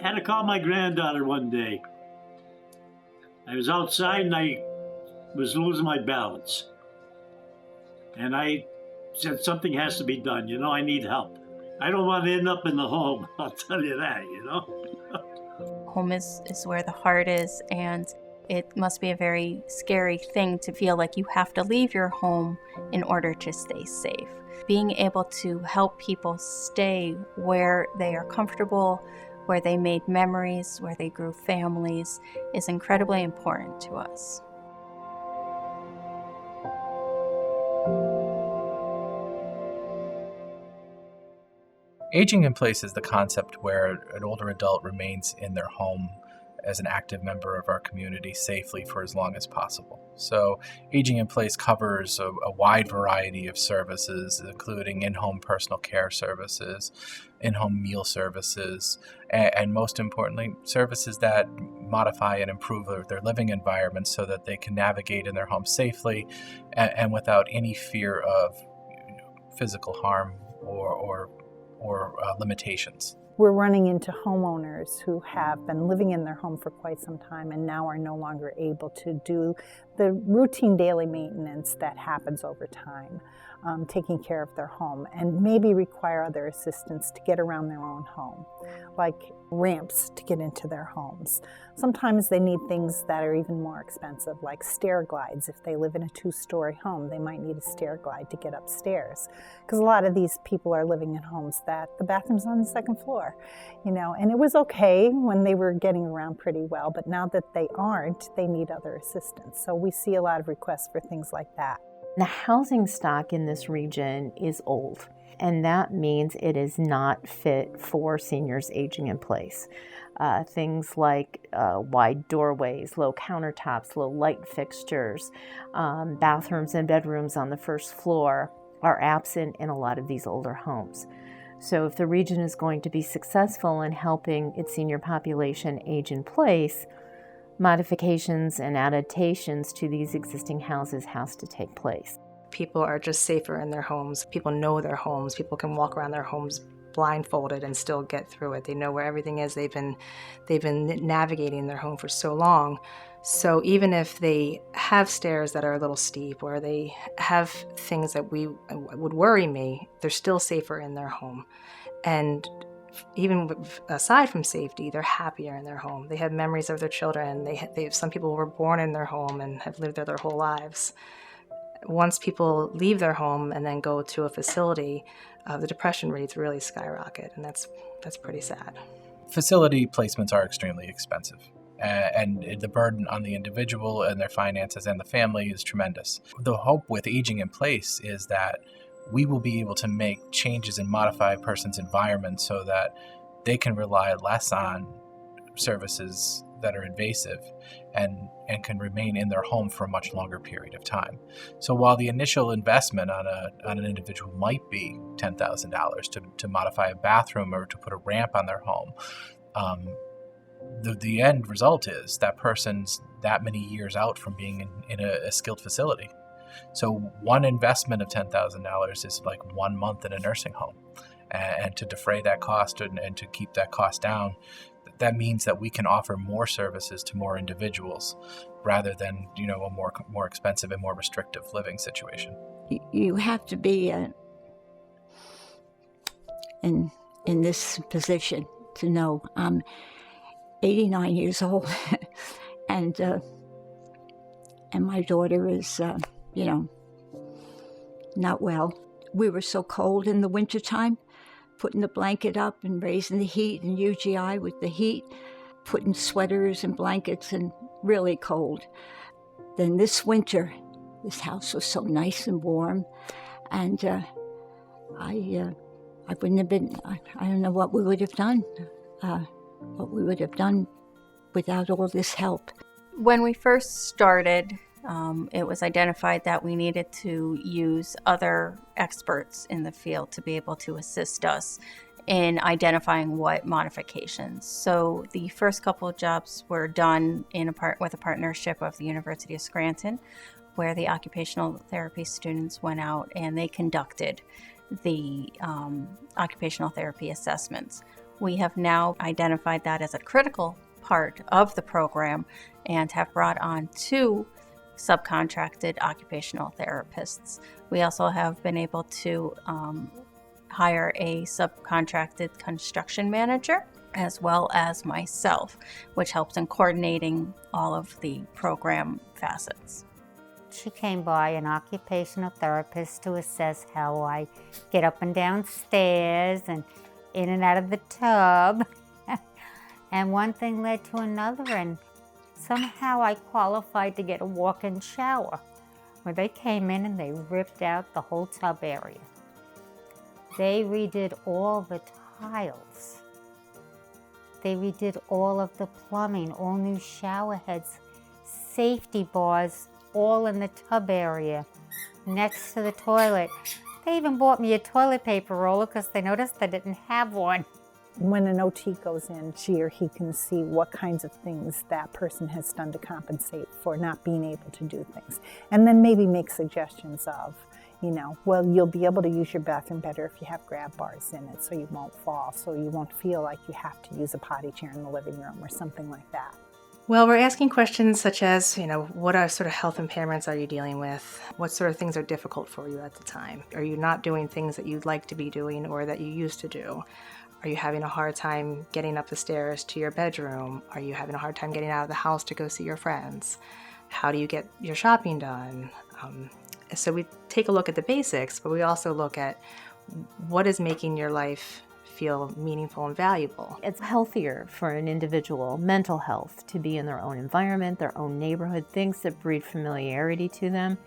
had to call my granddaughter one day. I was outside and I was losing my balance. And I said, something has to be done. I need help. I don't want to end up in the home, I'll tell you that, Home is where the heart is, and it must be a very scary thing to feel like you have to leave your home in order to stay safe. Being able to help people stay where they are comfortable, where they made memories, where they grew families, is incredibly important to us. Aging in place is the concept where an older adult remains in their home as an active member of our community safely for as long as possible. So aging in place covers a wide variety of services, including in-home personal care services, in-home meal services, and most importantly, services that modify and improve their living environment so that they can navigate in their home safely and without any fear of physical harm or limitations. We're running into homeowners who have been living in their home for quite some time and now are no longer able to do the routine daily maintenance that happens over time, taking care of their home, and maybe require other assistance to get around their own home, like ramps to get into their homes. Sometimes they need things that are even more expensive, like stair glides. If they live in a 2-story home, they might need a stair glide to get upstairs, because a lot of these people are living in homes that the bathroom's on the second floor, and it was okay when they were getting around pretty well, but now that they aren't, they need other assistance. So we see a lot of requests for things like that. The housing stock in this region is old, and that means it is not fit for seniors aging in place. Things like wide doorways, low countertops, low light fixtures, bathrooms and bedrooms on the first floor are absent in a lot of these older homes. So if the region is going to be successful in helping its senior population age in place, modifications and adaptations to these existing houses has to take place. People are just safer in their homes. People know their homes. People can walk around their homes blindfolded and still get through it. They know where everything is. They've been navigating their home for so long. So even if they have stairs that are a little steep or they have things that would worry me, they're still safer in their home. And even aside from safety, they're happier in their home. They have memories of their children. They have some people who were born in their home and have lived there their whole lives. Once people leave their home and then go to a facility, the depression rates really skyrocket, and that's pretty sad. Facility placements are extremely expensive, and the burden on the individual and their finances and the family is tremendous. The hope with aging in place is that we will be able to make changes and modify a person's environment so that they can rely less on services that are invasive and can remain in their home for a much longer period of time. So while the initial investment on an individual might be $10,000 to modify a bathroom or to put a ramp on their home, the end result is that person's that many years out from being in a skilled facility. So one investment of $10,000 is like 1 month in a nursing home. And to defray that cost and to keep that cost down, that means that we can offer more services to more individuals rather than, a more expensive and more restrictive living situation. You have to be in this position to know I'm 89 years old and my daughter is, not well. We were so cold in the wintertime, putting the blanket up and raising the heat and UGI with the heat, putting sweaters and blankets and really cold. Then this winter, this house was so nice and warm, and I wouldn't have been, I don't know what we would have done without all this help. When we first started, it was identified that we needed to use other experts in the field to be able to assist us in identifying what modifications. So the first couple of jobs were done with a partnership of the University of Scranton, where the occupational therapy students went out and they conducted the occupational therapy assessments. We have now identified that as a critical part of the program and have brought on 2 subcontracted occupational therapists. We also have been able to hire a subcontracted construction manager, as well as myself, which helps in coordinating all of the program facets. She came by, an occupational therapist, to assess how I get up and down stairs and in and out of the tub. And one thing led to another, and somehow I qualified to get a walk-in shower, where they came in and they ripped out the whole tub area. They redid all the tiles. They redid all of the plumbing, all new shower heads, safety bars, all in the tub area next to the toilet. They even bought me a toilet paper roller because they noticed I didn't have one. When an OT goes in, she or he can see what kinds of things that person has done to compensate for not being able to do things. And then maybe make suggestions of, well, you'll be able to use your bathroom better if you have grab bars in it so you won't fall, so you won't feel like you have to use a potty chair in the living room or something like that. Well, we're asking questions such as, what are sort of health impairments are you dealing with? What sort of things are difficult for you at the time? Are you not doing things that you'd like to be doing or that you used to do? Are you having a hard time getting up the stairs to your bedroom? Are you having a hard time getting out of the house to go see your friends? How do you get your shopping done? So we take a look at the basics, but we also look at what is making your life feel meaningful and valuable. It's healthier for an individual, mental health, to be in their own environment, their own neighborhood. Things that breed familiarity to them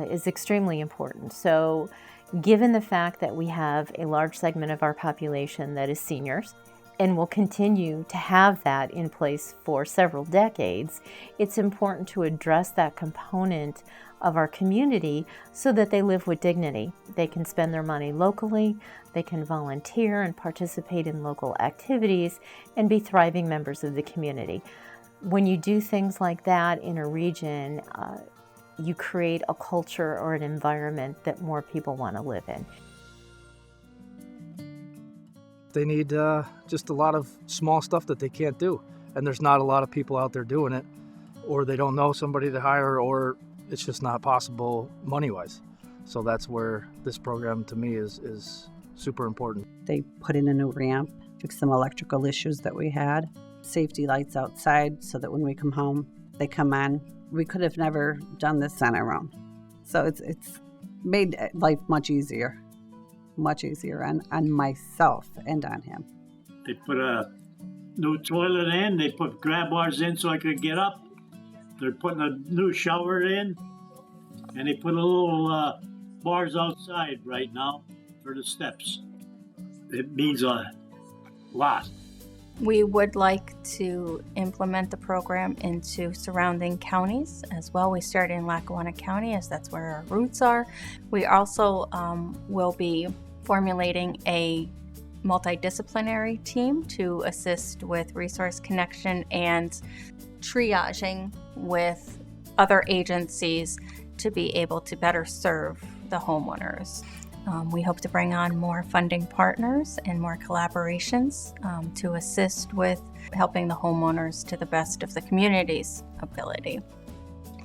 is extremely important. So given the fact that we have a large segment of our population that is seniors, and will continue to have that in place for several decades, it's important to address that component of our community so that they live with dignity. They can spend their money locally, they can volunteer and participate in local activities, and be thriving members of the community. When you do things like that in a region, you create a culture or an environment that more people want to live in. They need just a lot of small stuff that they can't do. And there's not a lot of people out there doing it, or they don't know somebody to hire, or it's just not possible money-wise. So that's where this program to me is super important. They put in a new ramp, fixed some electrical issues that we had, safety lights outside so that when we come home, they come on. We could have never done this on our own. So it's made life much easier on myself and on him. They put a new toilet in, they put grab bars in so I could get up. They're putting a new shower in, and they put a little bars outside right now for the steps. It means a lot. We would like to implement the program into surrounding counties as well. We started in Lackawanna County as that's where our roots are. We also will be formulating a multidisciplinary team to assist with resource connection and triaging with other agencies to be able to better serve the homeowners. We hope to bring on more funding partners and more collaborations to assist with helping the homeowners to the best of the community's ability.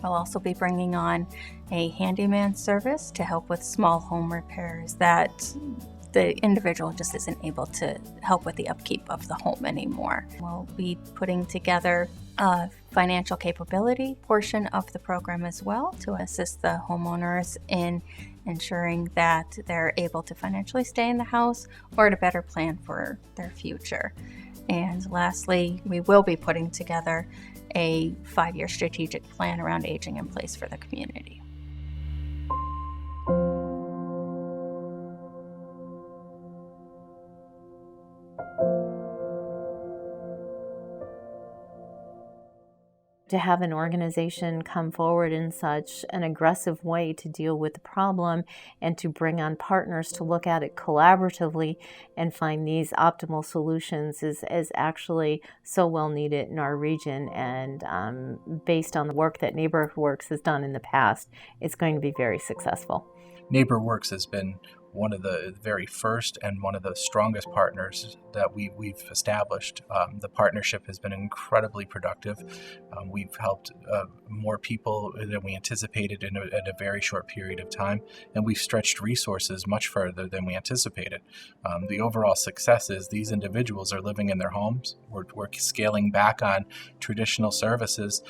We'll also be bringing on a handyman service to help with small home repairs that the individual just isn't able to help with the upkeep of the home anymore. We'll be putting together a financial capability portion of the program as well to assist the homeowners in ensuring that they're able to financially stay in the house or to better plan for their future. And lastly, we will be putting together a 5-year strategic plan around aging in place for the community. To have an organization come forward in such an aggressive way to deal with the problem and to bring on partners to look at it collaboratively and find these optimal solutions is actually so well needed in our region, and based on the work that NeighborWorks has done in the past, it's going to be very successful. NeighborWorks has been one of the very first and one of the strongest partners that we've established. The partnership has been incredibly productive. We've helped more people than we anticipated in a very short period of time, and we've stretched resources much further than we anticipated. The overall success is these individuals are living in their homes. We're scaling back on traditional services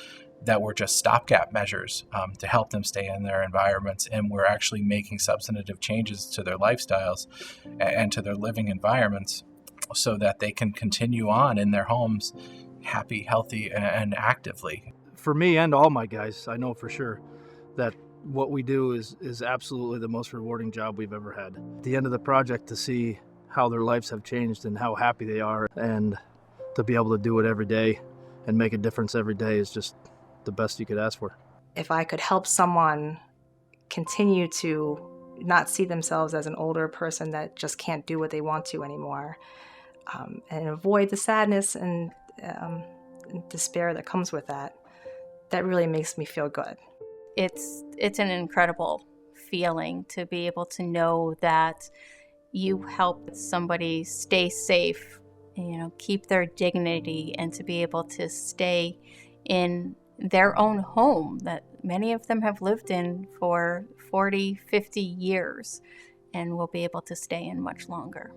that were just stopgap measures to help them stay in their environments, and we're actually making substantive changes to their lifestyles and to their living environments so that they can continue on in their homes happy, healthy, and actively. For me and all my guys, I know for sure that what we do is absolutely the most rewarding job we've ever had. At the end of the project, to see how their lives have changed and how happy they are, and to be able to do it every day and make a difference every day is just the best you could ask for. If I could help someone continue to not see themselves as an older person that just can't do what they want to anymore, and avoid the sadness and despair that comes with that, that really makes me feel good. It's an incredible feeling to be able to know that you help somebody stay safe, keep their dignity, and to be able to stay in their own home that many of them have lived in for 40, 50 years and will be able to stay in much longer.